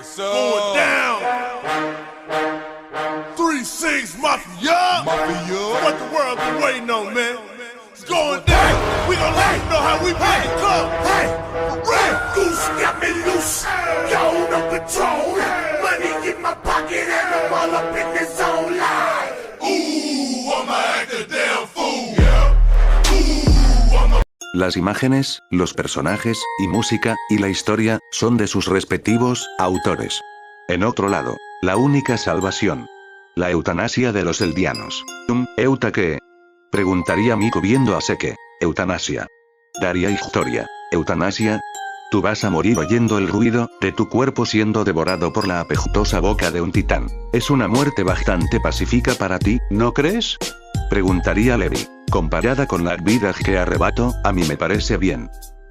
Going down. 3-6 Mafia. What the world been waiting on, man. It's going down. We gon' let you know how we make it come. Red Goose got me loose. Yo, no control. Money in my pocket and I'm all up in the zone line. Ooh, I'ma act a damn fool. Las imágenes, los personajes, y música, y la historia, son de sus respectivos autores. En otro lado, la única salvación. La eutanasia de los eldianos. ¿Euta qué? Preguntaría Miku viendo a Seke. Eutanasia. Daría historia. ¿Eutanasia? Tú vas a morir oyendo el ruido de tu cuerpo siendo devorado por la apestosa boca de un titán. Es una muerte bastante pacífica para ti, ¿no crees? Preguntaría Levi. Comparada con la vida que arrebato, a mí me parece bien.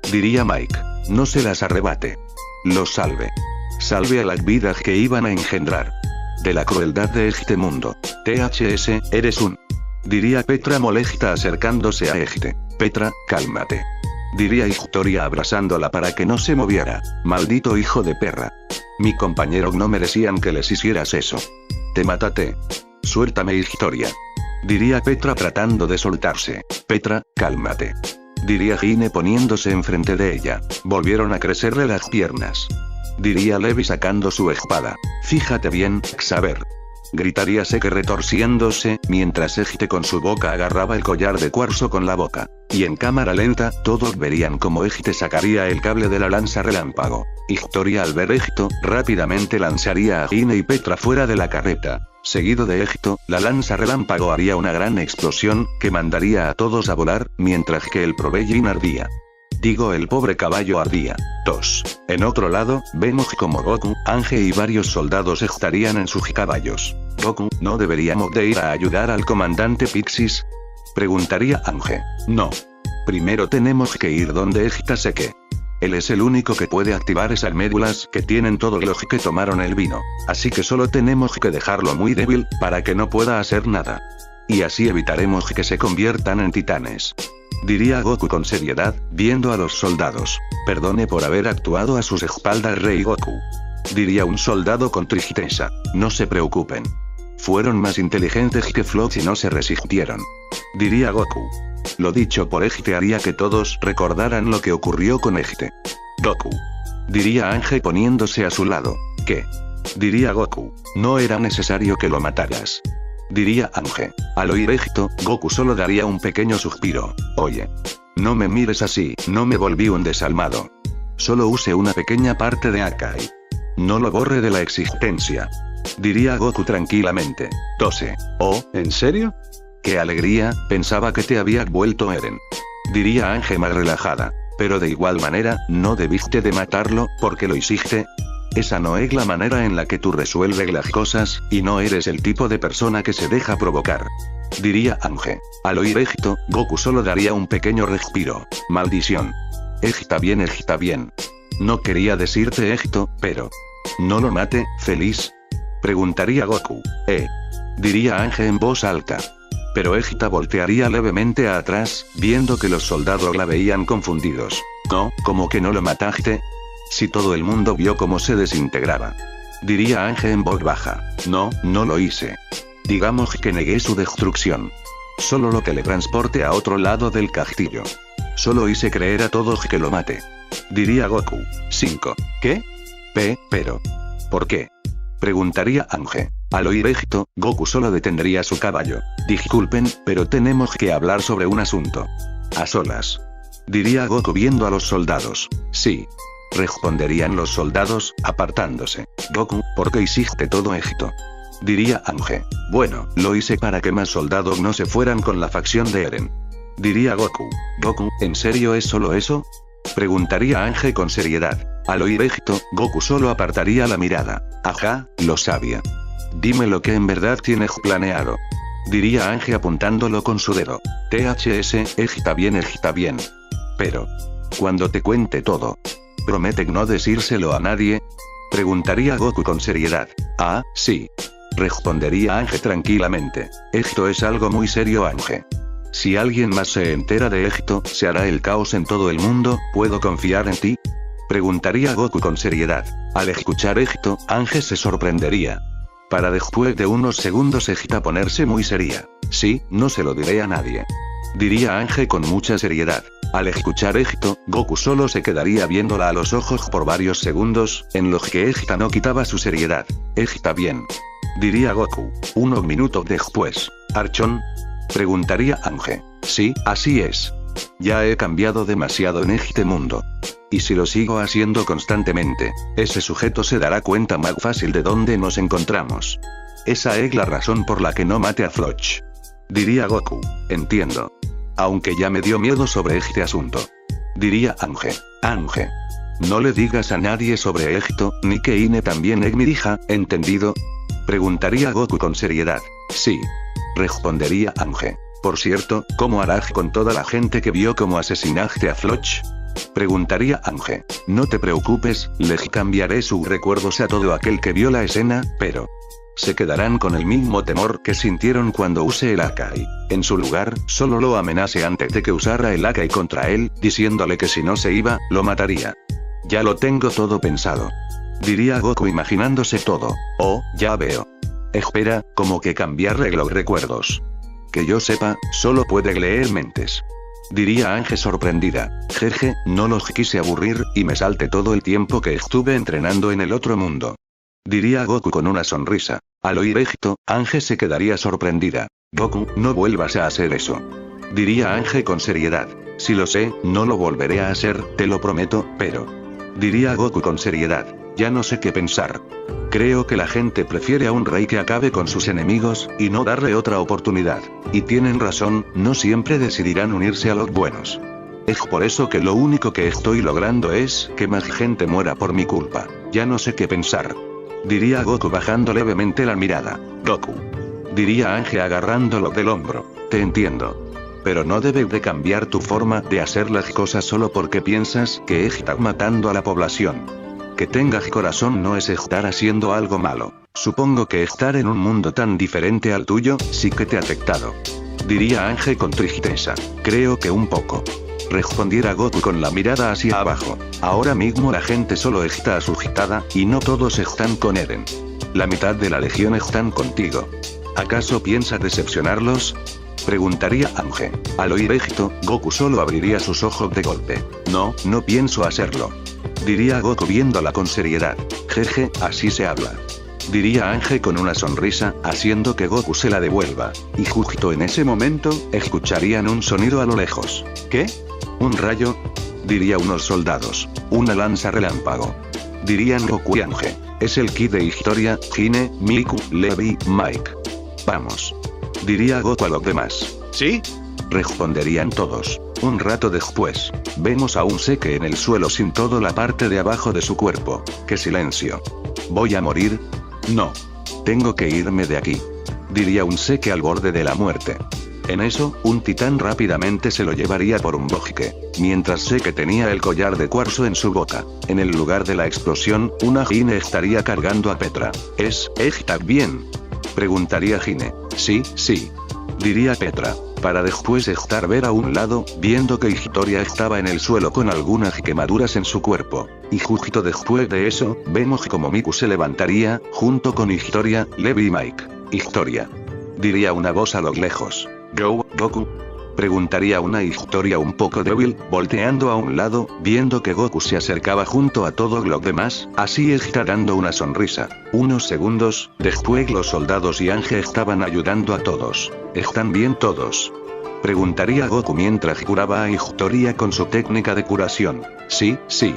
Diría Mike. No se las arrebate. Los salve. Salve a la vida que iban a engendrar. De la crueldad de este mundo. THS, eres un. Diría Petra molesta acercándose a Egte. Petra, cálmate. Diría Historia abrazándola para que no se moviera. Maldito hijo de perra. Mi compañero no merecían que les hicieras eso. Te mátate. Suéltame Historia. Diría Petra tratando de soltarse. Petra, cálmate. Diría Gine poniéndose enfrente de ella. Volvieron a crecerle las piernas. Diría Levi sacando su espada. Fíjate bien, Xaver. Gritaría Seke retorciéndose, mientras Egte con su boca agarraba el collar de cuarzo con la boca. Y en cámara lenta, todos verían cómo Egte sacaría el cable de la lanza relámpago. Historia al ver esto, rápidamente lanzaría a Gine y Petra fuera de la carreta. Seguido de esto, la lanza relámpago haría una gran explosión, que mandaría a todos a volar, mientras que el Probellín ardía. Digo, el pobre caballo ardía. 2. En otro lado, vemos como Goku, Ange y varios soldados estarían en sus caballos. Goku, ¿no deberíamos de ir a ayudar al comandante Pixis? Preguntaría Ange. No. Primero tenemos que ir donde Egta Seke. Él es el único que puede activar esas médulas que tienen todos los que tomaron el vino. Así que solo tenemos que dejarlo muy débil, para que no pueda hacer nada. Y así evitaremos que se conviertan en titanes. Diría Goku con seriedad, viendo a los soldados. Perdone por haber actuado a sus espaldas, Rey Goku. Diría un soldado con tristeza. No se preocupen. Fueron más inteligentes que Floch y no se resistieron. Diría Goku. Lo dicho por Egte haría que todos recordaran lo que ocurrió con Egte. Goku. Diría Ange poniéndose a su lado. ¿Qué? Diría Goku. No era necesario que lo mataras. Diría Ange. Al oír esto, Goku solo daría un pequeño suspiro. Oye. No me mires así, no me volví un desalmado. Solo use una pequeña parte de Akai. No lo borre de la existencia. Diría Goku tranquilamente. Tose. Oh, ¿en serio? ¡Qué alegría! Pensaba que te había vuelto Eren. Diría Ange más relajada. Pero de igual manera, no debiste de matarlo, porque lo hiciste. Esa no es la manera en la que tú resuelves las cosas, y no eres el tipo de persona que se deja provocar. Diría Ange. Al oír esto, Goku solo daría un pequeño respiro. Maldición. Está bien, está bien. No quería decirte esto, pero... ¿No lo mate, feliz? Preguntaría Goku. Diría Ange en voz alta. Pero Egta voltearía levemente a atrás, viendo que los soldados la veían confundidos. No, ¿cómo que no lo mataste? Si todo el mundo vio cómo se desintegraba. Diría Ange en voz baja. No, no lo hice. Digamos que negué su destrucción. Solo lo que le transporte a otro lado del castillo. Solo hice creer a todos que lo maté. Diría Goku. 5. ¿Qué? Pero. ¿Por qué? Preguntaría Ange. Al oír esto, Goku solo detendría su caballo. Disculpen, pero tenemos que hablar sobre un asunto. A solas. Diría Goku viendo a los soldados. Sí. Responderían los soldados, apartándose. Goku, ¿por qué hiciste todo esto? Diría Ange. Bueno, lo hice para que más soldados no se fueran con la facción de Eren. Diría Goku. Goku, ¿en serio es solo eso? Preguntaría Ange con seriedad. Al oír esto, Goku solo apartaría la mirada. Ajá, lo sabía. Dime lo que en verdad tienes planeado. Diría Ange apuntándolo con su dedo. THS, está bien. Pero. Cuando te cuente todo. ¿Promete no decírselo a nadie? Preguntaría Goku con seriedad. Ah, sí. Respondería Ange tranquilamente. Esto es algo muy serio, Ange. Si alguien más se entera de esto, se hará el caos en todo el mundo. ¿Puedo confiar en ti? Preguntaría Goku con seriedad. Al escuchar esto, Ángel se sorprendería. Para después de unos segundos Vegeta ponerse muy seria. Sí, no se lo diré a nadie. Diría Ángel con mucha seriedad. Al escuchar esto, Goku solo se quedaría viéndola a los ojos por varios segundos, en los que Vegeta no quitaba su seriedad. Está bien. Diría Goku. Unos minutos después. ¿Archon? Preguntaría Ángel. Sí, así es. Ya he cambiado demasiado en este mundo. Y si lo sigo haciendo constantemente, ese sujeto se dará cuenta más fácil de dónde nos encontramos. Esa es la razón por la que no mate a Floch. Diría Goku. Entiendo. Aunque ya me dio miedo sobre este asunto. Diría Ángel. Ángel. No le digas a nadie sobre esto, ni que Ine también es mi hija, ¿entendido? Preguntaría Goku con seriedad. Sí. Respondería Ángel. Por cierto, ¿cómo harás con toda la gente que vio cómo asesinaste a Floch? Preguntaría Ángel. No te preocupes, les cambiaré sus recuerdos a todo aquel que vio la escena, pero se quedarán con el mismo temor que sintieron cuando use el Akai. En su lugar, solo lo amenacé antes de que usara el Akai contra él, diciéndole que si no se iba, lo mataría. Ya lo tengo todo pensado. Diría Goku imaginándose todo. Oh, ya veo. Espera, ¿cómo que cambiarle los recuerdos? Que yo sepa, solo puede leer mentes. Diría Ángel sorprendida. Jeje, no los quise aburrir, y me salté todo el tiempo que estuve entrenando en el otro mundo. Diría Goku con una sonrisa. Al oír esto, Ángel se quedaría sorprendida. Goku, no vuelvas a hacer eso. Diría Ángel con seriedad. Si lo sé, no lo volveré a hacer, te lo prometo, pero... Diría Goku con seriedad. Ya no sé qué pensar. Creo que la gente prefiere a un rey que acabe con sus enemigos, y no darle otra oportunidad. Y tienen razón, no siempre decidirán unirse a los buenos. Es por eso que lo único que estoy logrando es que más gente muera por mi culpa. Ya no sé qué pensar. Diría Goku bajando levemente la mirada. Goku. Diría Ángel agarrándolo del hombro. Te entiendo. Pero no debes de cambiar tu forma de hacer las cosas solo porque piensas que estás matando a la población. Que tengas corazón no es estar haciendo algo malo. Supongo que estar en un mundo tan diferente al tuyo, sí que te ha afectado. Diría Ángel con tristeza. Creo que un poco. Respondiera Goku con la mirada hacia abajo. Ahora mismo la gente solo está asustada, y no todos están con Eren. La mitad de la legión están contigo. ¿Acaso piensas decepcionarlos? Preguntaría Ángel. Al oír esto, Goku solo abriría sus ojos de golpe. No, no pienso hacerlo. Diría Goku viéndola con seriedad. Jeje, así se habla. Diría Ángel con una sonrisa, haciendo que Goku se la devuelva. Y justo en ese momento, escucharían un sonido a lo lejos. ¿Qué? ¿Un rayo? Diría unos soldados. Una lanza relámpago. Dirían Goku y Ángel. Es el ki de Historia, Hine, Miku, Levi, Mike. Vamos. Diría Goku a los demás. ¿Sí? Responderían todos. Un rato después, vemos a un Seke en el suelo sin toda la parte de abajo de su cuerpo. ¡Qué silencio! ¿Voy a morir? No. Tengo que irme de aquí. Diría un Seke al borde de la muerte. En eso, un titán rápidamente se lo llevaría por un bosque, mientras Seke tenía el collar de cuarzo en su boca. En el lugar de la explosión, una Hine estaría cargando a Petra. ¿Está bien? Preguntaría Hine. Sí, sí. Diría Petra. Para después estar ver a un lado, viendo que Historia estaba en el suelo con algunas quemaduras en su cuerpo. Y justo después de eso, vemos como Miku se levantaría, junto con Historia, Levi y Mike. Historia. Diría una voz a lo lejos. Goku. Preguntaría una Historia un poco débil, volteando a un lado, viendo que Goku se acercaba junto a todos los demás, así está dando una sonrisa. Unos segundos, después los soldados y Ángel estaban ayudando a todos. ¿Están bien todos? Preguntaría Goku mientras curaba a Historia con su técnica de curación. Sí, sí.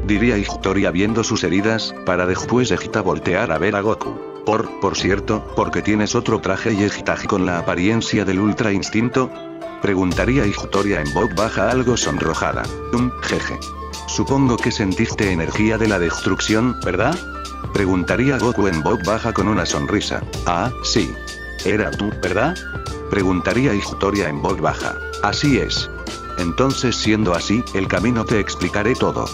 Diría Historia viendo sus heridas, para después voltear a ver a Goku. Por cierto, ¿por qué tienes otro traje y estás con la apariencia del Ultra Instinto? Preguntaría Historia en voz baja algo sonrojada. Jeje. Supongo que sentiste energía de la destrucción, ¿verdad? Preguntaría Goku en voz baja con una sonrisa. Ah, sí. Era tú, ¿verdad? Preguntaría Historia en voz baja. Así es. Entonces siendo así, el camino te explicaré todo.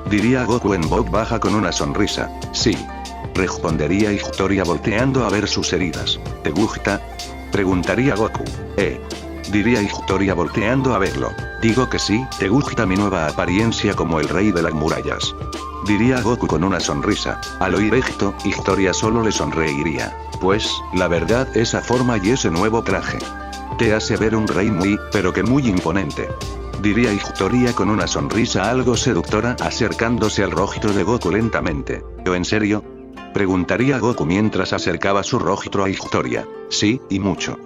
Diría Goku en voz baja con una sonrisa. Sí. Respondería Historia volteando a ver sus heridas. ¿Te gusta? Preguntaría Goku. Diría Historia volteando a verlo. Digo que sí, ¿te gusta mi nueva apariencia como el rey de las murallas? Diría Goku con una sonrisa. Al oír esto, Historia solo le sonreiría. Pues, la verdad, esa forma y ese nuevo traje te hace ver un rey pero que muy imponente. Diría Historia con una sonrisa algo seductora acercándose al rostro de Goku lentamente. ¿O en serio? Preguntaría Goku mientras acercaba su rostro a Historia. Sí, y mucho.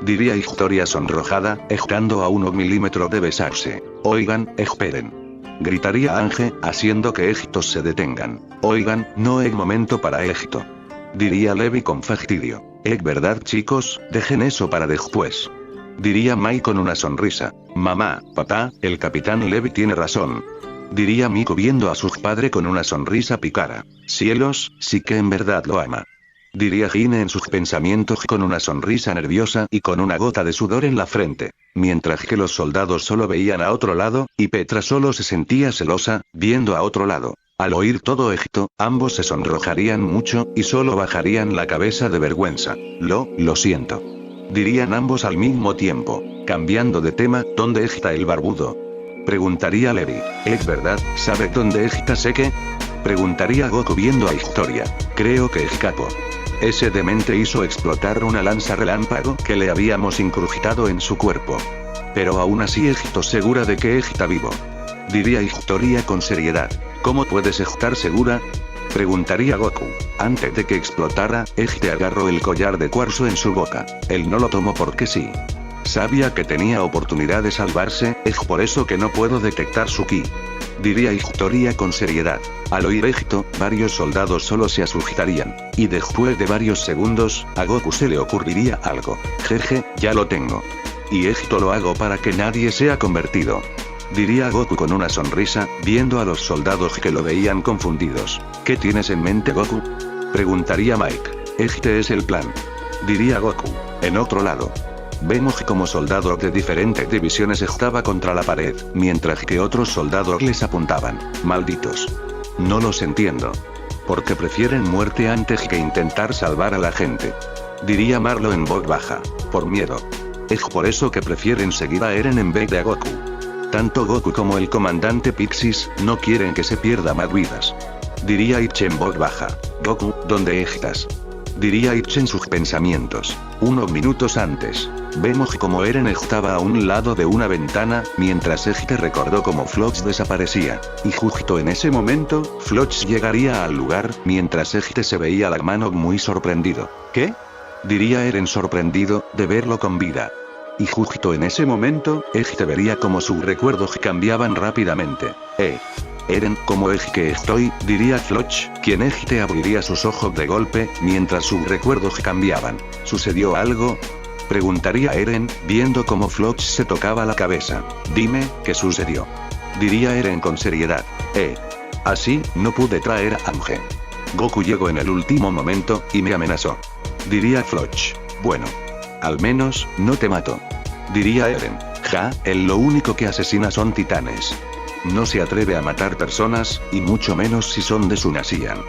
Diría Historia sonrojada, estando a 1 milímetro de besarse. Oigan, esperen. Gritaría Ángel, haciendo que estos se detengan. Oigan, no es momento para esto. Diría Levi con fastidio. Es verdad chicos, dejen eso para después. Diría Mai con una sonrisa. Mamá, papá, el capitán Levi tiene razón. Diría Miku viendo a su padre con una sonrisa pícara. Cielos, sí que en verdad lo ama. Diría Gine en sus pensamientos con una sonrisa nerviosa y con una gota de sudor en la frente. Mientras que los soldados solo veían a otro lado, y Petra solo se sentía celosa, viendo a otro lado. Al oír todo esto, ambos se sonrojarían mucho, y solo bajarían la cabeza de vergüenza. Lo siento. Dirían ambos al mismo tiempo. Cambiando de tema, ¿dónde está el barbudo? Preguntaría Levi. ¿Es verdad, sabe dónde está Seke? Preguntaría Goku viendo a Historia. Creo que escapó. Ese demente hizo explotar una lanza relámpago que le habíamos incrustado en su cuerpo. Pero aún así estoy segura de que está vivo. Diría Historia con seriedad. ¿Cómo puedes estar segura? Preguntaría Goku. Antes de que explotara, agarró el collar de cuarzo en su boca. Él no lo tomó porque sí. Sabía que tenía oportunidad de salvarse, es por eso que no puedo detectar su ki. Diría Historia con seriedad. Al oír esto, varios soldados solo se asustarían. Y después de varios segundos, a Goku se le ocurriría algo. Jeje, ya lo tengo. Y esto lo hago para que nadie sea convertido. Diría Goku con una sonrisa, viendo a los soldados que lo veían confundidos. ¿Qué tienes en mente Goku? Preguntaría Mike. Este es el plan. Diría Goku. En otro lado. Vemos como soldados de diferentes divisiones estaba contra la pared, mientras que otros soldados les apuntaban. Malditos. No los entiendo. Porque prefieren muerte antes que intentar salvar a la gente. Diría Marlo en voz baja. Por miedo. Es por eso que prefieren seguir a Eren en vez de a Goku. Tanto Goku como el comandante Pixis no quieren que se pierda más vidas. Diría Ichi en voz baja. Goku, ¿dónde estás? Diría Ichi en sus pensamientos. Unos minutos antes. Vemos como Eren estaba a un lado de una ventana, mientras recordó cómo Floch desaparecía. Y justo en ese momento, Floch llegaría al lugar, mientras se veía la mano muy sorprendido. ¿Qué? Diría Eren sorprendido, de verlo con vida. Y justo en ese momento, vería como sus recuerdos cambiaban rápidamente. Eren, ¿cómo es que estoy? Diría Floch, quien abriría sus ojos de golpe, mientras sus recuerdos cambiaban. ¿Sucedió algo? Preguntaría Eren, viendo cómo Floch se tocaba la cabeza. Dime, ¿qué sucedió? Diría Eren con seriedad. Así, no pude traer a Ángel. Goku llegó en el último momento, y me amenazó. Diría Floch. Bueno. Al menos, no te mato. Diría Eren. Él lo único que asesina son titanes. No se atreve a matar personas, y mucho menos si son de su nación.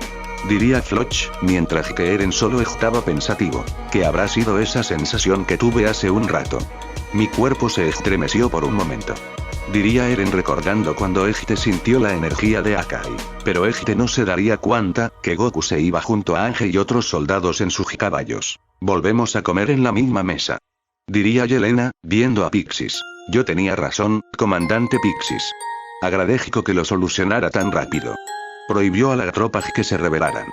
Diría Floch, mientras que Eren solo estaba pensativo. ¿Qué habrá sido esa sensación que tuve hace un rato? Mi cuerpo se estremeció por un momento. Diría Eren recordando cuando sintió la energía de Akai. Pero no se daría cuenta, que Goku se iba junto a Ángel y otros soldados en sus caballos. Volvemos a comer en la misma mesa. Diría Yelena, viendo a Pixis. Yo tenía razón, comandante Pixis. Agradezco que lo solucionara tan rápido. Prohibió a las tropas que se rebelaran.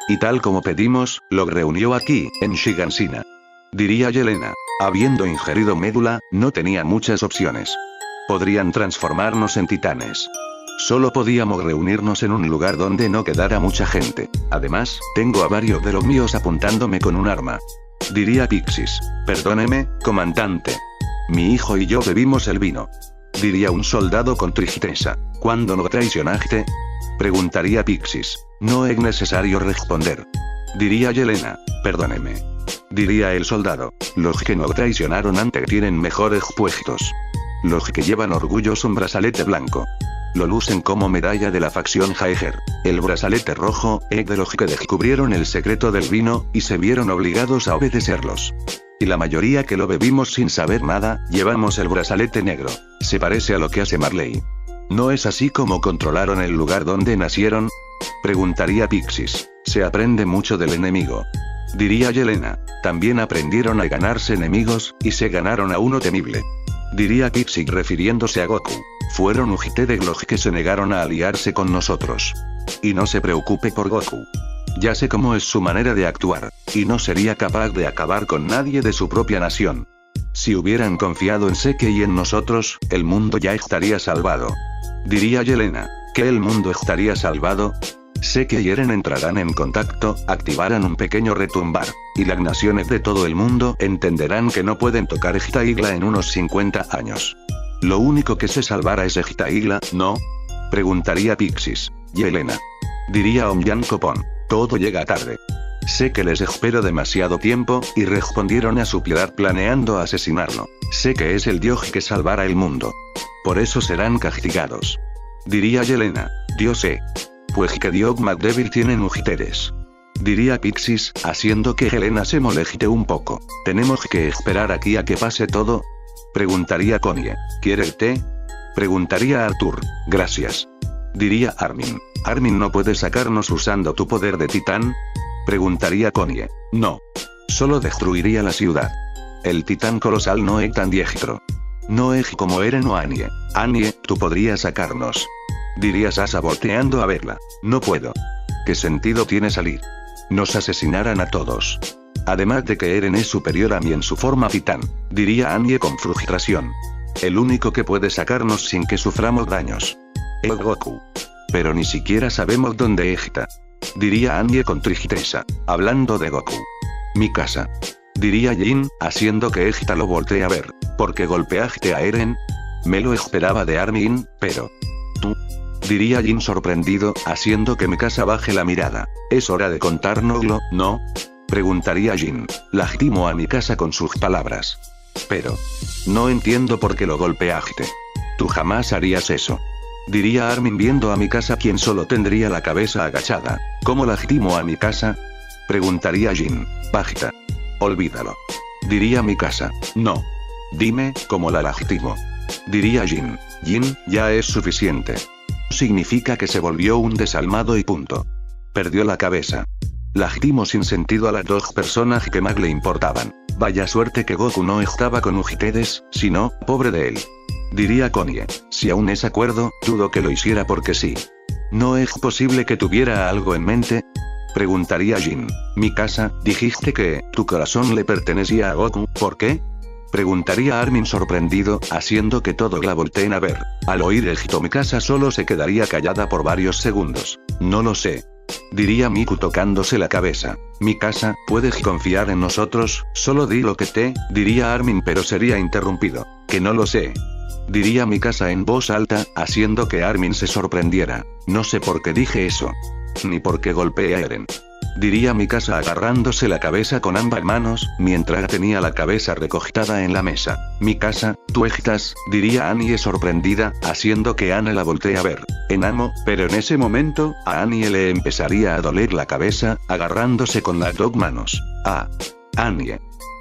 Y tal como pedimos, lo reunió aquí, en Shiganshina. Diría Yelena. Habiendo ingerido médula, no tenía muchas opciones. Podrían transformarnos en titanes. Solo podíamos reunirnos en un lugar donde no quedara mucha gente. Además, tengo a varios de los míos apuntándome con un arma. Diría Pixis. Perdóneme, comandante. Mi hijo y yo bebimos el vino. Diría un soldado con tristeza. ¿Cuándo nos traicionaste? Preguntaría Pixis. No es necesario responder. Diría Yelena. Perdóneme. Diría el soldado. Los que nos traicionaron antes tienen mejores puestos. Los que llevan orgullo un brazalete blanco. Lo lucen como medalla de la facción Jaeger. El brazalete rojo, es de los que descubrieron el secreto del vino, y se vieron obligados a obedecerlos. Y la mayoría que lo bebimos sin saber nada, llevamos el brazalete negro. Se parece a lo que hace Marley. ¿No es así como controlaron el lugar donde nacieron? Preguntaría Pixis. Se aprende mucho del enemigo. Diría Yelena. También aprendieron a ganarse enemigos, y se ganaron a uno temible. Diría Pixie refiriéndose a Goku. Fueron UGT de los que se negaron a aliarse con nosotros. Y no se preocupe por Goku. Ya sé cómo es su manera de actuar, y no sería capaz de acabar con nadie de su propia nación. Si hubieran confiado en Seke y en nosotros, el mundo ya estaría salvado. Diría Yelena. ¿Que el mundo estaría salvado? Seke y Eren entrarán en contacto, activarán un pequeño retumbar, y las naciones de todo el mundo entenderán que no pueden tocar esta isla en unos 50 años. Lo único que se salvará es esta isla, ¿no? Preguntaría Pixis. Yelena. Diría Omyan Copón. Todo llega tarde. Sé que les espero demasiado tiempo, y respondieron a su piedad planeando asesinarlo. Sé que es el dios que salvará el mundo. Por eso serán castigados. Diría Yelena. Dios sé. Pues que Dios McDevil tienen ujiteres. Diría Pixis, haciendo que Yelena se moleste un poco. ¿Tenemos que esperar aquí a que pase todo? Preguntaría Connie. ¿Quiere el té? Preguntaría Arthur. Gracias. Diría Armin. Armin, ¿no puedes sacarnos usando tu poder de titán? Preguntaría Connie. No. Solo destruiría la ciudad. El titán colosal no es tan diestro. No es como Eren o Annie. Annie, tú podrías sacarnos. Diría Sasa volteando a verla. No puedo. ¿Qué sentido tiene salir? Nos asesinarán a todos. Además de que Eren es superior a mí en su forma titán. Diría Annie con frustración. El único que puede sacarnos sin que suframos daños. Es Goku. Pero ni siquiera sabemos dónde está. Diría Annie con tristeza. Hablando de Goku. Mi casa. Diría Jin, haciendo que esta lo voltee a ver. ¿Por qué golpeaste a Eren? Me lo esperaba de Armin, pero... ¿Tú? Diría Jin sorprendido, haciendo que mi casa baje la mirada. Es hora de contárnoslo, ¿no? Preguntaría Jin. Lastimo a mi casa con sus palabras. Pero... no entiendo por qué lo golpeaste. Tú jamás harías eso. Diría Armin viendo a mi casa, quien solo tendría la cabeza agachada. ¿Cómo lastimo a mi casa? Preguntaría Jin. Basta. Olvídalo. Diría mi casa. No. Dime, ¿cómo la lastimo? Diría Jin. Jin, ya es suficiente. Significa que se volvió un desalmado y punto. Perdió la cabeza. Lastimo sin sentido a las dos personas que más le importaban. Vaya suerte que Goku no estaba con ustedes, si no, pobre de él. Diría Connie. Si aún es acuerdo, dudo que lo hiciera porque sí. ¿No es posible que tuviera algo en mente? Preguntaría Jin. Mi casa, dijiste que tu corazón le pertenecía a Goku, ¿por qué? Preguntaría Armin sorprendido, haciendo que todos la volteen a ver. Al oír esto mi casa solo se quedaría callada por varios segundos. No lo sé. Diría Miku tocándose la cabeza. Mi casa, puedes confiar en nosotros, solo di lo que te, diría Armin, pero sería interrumpido. Que no lo sé. Diría mi casa en voz alta, haciendo que Armin se sorprendiera. No sé por qué dije eso. Ni por qué golpeé a Eren. Diría mi casa agarrándose la cabeza con ambas manos, mientras tenía la cabeza recostada en la mesa. Mi casa, tú estás, diría Annie sorprendida, haciendo que Anne la voltee a ver. Enamo, pero en ese momento, a Annie le empezaría a doler la cabeza, agarrándose con las dos manos. Ah. Annie.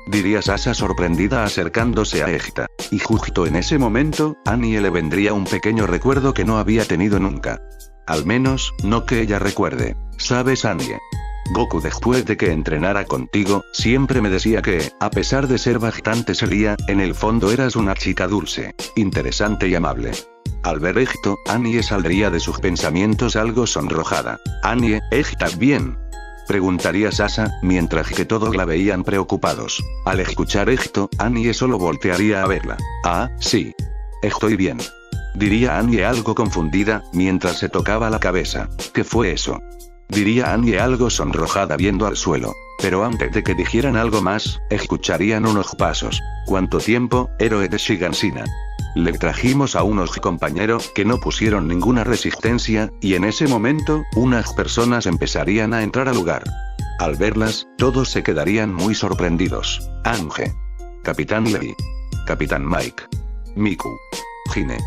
Diría Sasa sorprendida acercándose a Egta. Y justo en ese momento, a Annie le vendría un pequeño recuerdo que no había tenido nunca. Al menos, no que ella recuerde. ¿Sabes, Annie? Goku, después de que entrenara contigo, siempre me decía que, a pesar de ser bastante seria, en el fondo eras una chica dulce, interesante y amable. Al ver esto, Annie saldría de sus pensamientos algo sonrojada. Annie, ¿estás bien? Preguntaría Sasa, mientras que todos la veían preocupados. Al escuchar esto, Annie solo voltearía a verla. Ah, sí. Estoy bien. Diría Annie algo confundida, mientras se tocaba la cabeza. ¿Qué fue eso? Diría Annie algo sonrojada viendo al suelo. Pero antes de que dijeran algo más, escucharían unos pasos. ¿Cuánto tiempo, héroe de Shiganshina? Le trajimos a unos compañeros que no pusieron ninguna resistencia, y en ese momento, unas personas empezarían a entrar al lugar. Al verlas, todos se quedarían muy sorprendidos. Ange. Capitán Levi. Capitán Mike. Miku. Gine.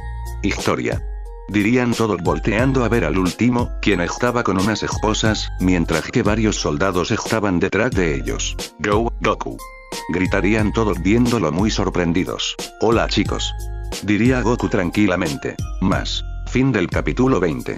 Historia. Dirían todos volteando a ver al último, quien estaba con unas esposas, mientras que varios soldados estaban detrás de ellos. Goku. Gritarían todos viéndolo muy sorprendidos. Hola chicos. Diría Goku tranquilamente. Más. Fin del capítulo 20.